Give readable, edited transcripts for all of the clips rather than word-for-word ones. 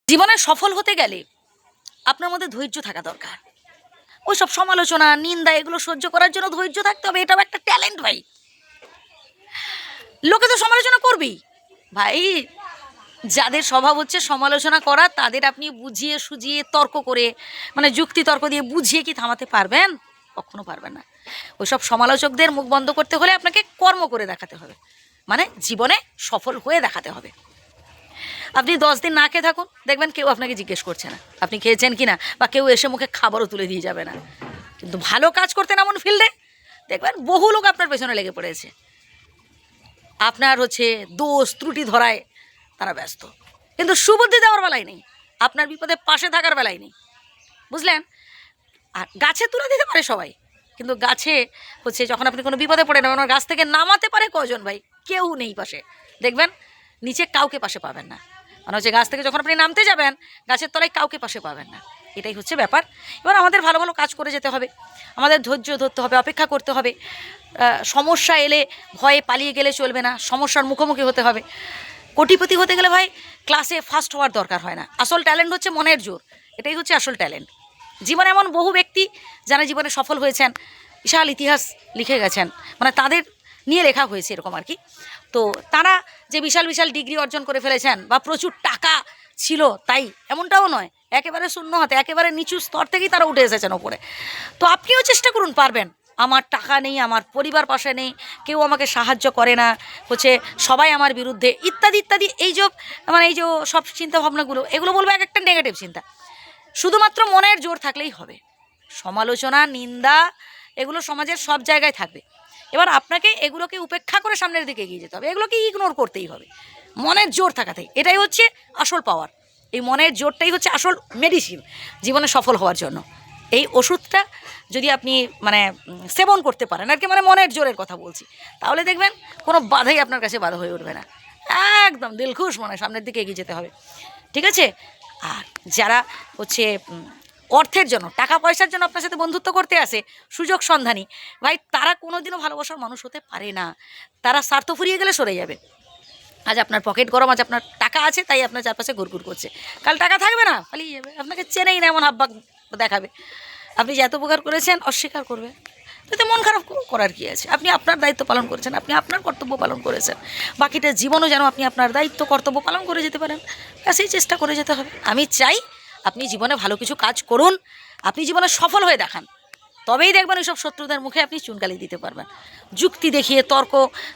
জীবনে সফল হতে গেলে আপনার মধ্যে ধৈর্য থাকা দরকার। ওইসব সমালোচনা, নিন্দা এগুলো সহ্য করার জন্য ধৈর্য থাকতে হবে। এটাও একটা ট্যালেন্ট ভাই। লোকে তো সমালোচনা করবেই ভাই। যাদের স্বভাব হচ্ছে সমালোচনা করা, তাদের আপনি বুঝিয়ে সুঝিয়ে তর্ক করে, মানে যুক্তি তর্ক দিয়ে বুঝিয়ে কি থামাতে পারবেন? কখনো পারবেন না। ওইসব সমালোচকদের মুখ বন্ধ করতে হলে আপনাকে কর্ম করে দেখাতে হবে, মানে জীবনে সফল হয়ে দেখাতে হবে। আপনি 10 দিন না খেয়ে থাকুন, দেখবেন কেউ আপনাকে জিজ্ঞেস করছে না আপনি খেয়েছেন কি না, বা কেউ এসে মুখে খাবারও তুলে দিয়ে যাবে না। কিন্তু ভালো কাজ করতেন এমন ফিল্ডে, দেখবেন বহু লোক আপনার পেছনে লেগে পড়েছে। আপনার দোষ ত্রুটি ধরায় তারা ব্যস্ত, কিন্তু সুবুদ্ধি দেওয়ার বেলায় নেই, আপনার বিপদে পাশে থাকার বেলায় নেই, বুঝলেন? আর গাছে তুলে দিতে পারে সবাই, কিন্তু গাছে যখন আপনি কোনো বিপদে পড়ে না, গাছ থেকে নামাতে পারে কজন ভাই? কেউ নেই পাশে। দেখবেন নিচে কাউকে পাশে পাবেন না, মানে গাছ থেকে যখন আপনি নামতে যাবেন, গাছের তলায় কাউকে পাশে পাবেন না। এটাই হচ্ছে ব্যাপার। এবার আমাদের ভালো ভালো কাজ করে যেতে হবে, আমাদের ধৈর্য ধরতে হবে, অপেক্ষা করতে হবে। সমস্যা এলে ভয়ে পালিয়ে গেলে চলবে না, সমস্যার মুখোমুখি হতে হবে। কোটিপতি হতে গেলে ভাই ক্লাসে ফার্স্ট হওয়ার দরকার হয় না। আসল ট্যালেন্ট হচ্ছে মনের জোর, এটাই হচ্ছে আসল ট্যালেন্ট। জীবনে এমন বহু ব্যক্তি যারা জীবনে সফল হয়েছেন, বিশাল ইতিহাস লিখে গেছেন, মানে তাদের নিয়ে লেখা হয়েছে এরকম আর কি। তো তারা যে বিশাল বিশাল ডিগ্রি অর্জন করে ফেলেছেন বা প্রচুর টাকা ছিল তাই, এমনটাও নয়। একেবারে শূন্য হাতে, একেবারে নিচু স্তর থেকেই তারা উঠে এসেছেন ওপরে। তো আপনিও চেষ্টা করুন, পারবেন। আমার টাকা নেই, আমার পরিবার পাশে নেই, কেউ আমাকে সাহায্য করে না, সবাই আমার বিরুদ্ধে, ইত্যাদি ইত্যাদি। এই যে সব চিন্তাভাবনাগুলো, এগুলো বলবো এক একটা নেগেটিভ চিন্তা। শুধুমাত্র মনের জোর থাকলেই হবে। সমালোচনা, নিন্দা এগুলো সমাজের সব জায়গায় থাকবে। এবার আপনাকে এগুলোকে উপেক্ষা করে সামনের দিকে এগিয়ে যেতে হবে, এগুলোকে ইগনোর করতেই হবে। মনের জোর থাকাতে, এটাই হচ্ছে আসল পাওয়ার। এই মনের জোরটাই হচ্ছে আসল মেডিসিন জীবনে সফল হওয়ার জন্য। এই ওষুধটা যদি আপনি সেবন করতে পারেন আর কি, মনের জোরের কথা বলছি, তাহলে দেখবেন কোনো বাধাই আপনার কাছে বাধা হয়ে উঠবে না। একদম দিলখুশ সামনের দিকে এগিয়ে যেতে হবে, ঠিক আছে? আর যারা অর্থের জন্য, টাকা পয়সার জন্য আপনার সাথে বন্ধুত্ব করতে আসে, সুযোগ সন্ধানী ভাই, তারা কোনোদিনও ভালোবাসার মানুষ হতে পারে না। তারা স্বার্থ ফুরিয়ে গেলে সরে যাবে। আজ আপনার পকেট গরম, আজ আপনার টাকা আছে তাই আপনার চারপাশে ঘুরঘুর করছে, কাল টাকা থাকবে না, পালিয়ে যাবে, আপনাকে চেনেই না এমন হাবভাব দেখাবে। আপনি যে এত উপকার করেছেন অস্বীকার করবে, তাতে মন খারাপ করার কি আছে? আপনি আপনার দায়িত্ব পালন করেছেন, আপনি আপনার কর্তব্য পালন করেছেন, বাকিটা জীবনও যেন আপনি আপনার দায়িত্ব কর্তব্য পালন করে যেতে পারেন। সেই চেষ্টা করে যেতে হবে। আমি চাই আপনি জীবনে ভালো কিছু কাজ করুন, আপনি জীবনে সফল হয়ে দেখান, তবেই দেখবেন ওইসব শত্রুদের মুখে আপনি চুনকালি দিতে পারবেন। যুক্তি দেখিয়ে, তর্ক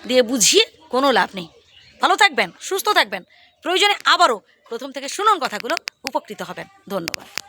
দিয়ে বুঝিয়ে কোনো লাভ নেই। ভালো থাকবেন, সুস্থ থাকবেন, প্রয়োজনে আবারও প্রথম থেকে শুনুন কথাগুলো, উপকৃত হবেন। ধন্যবাদ।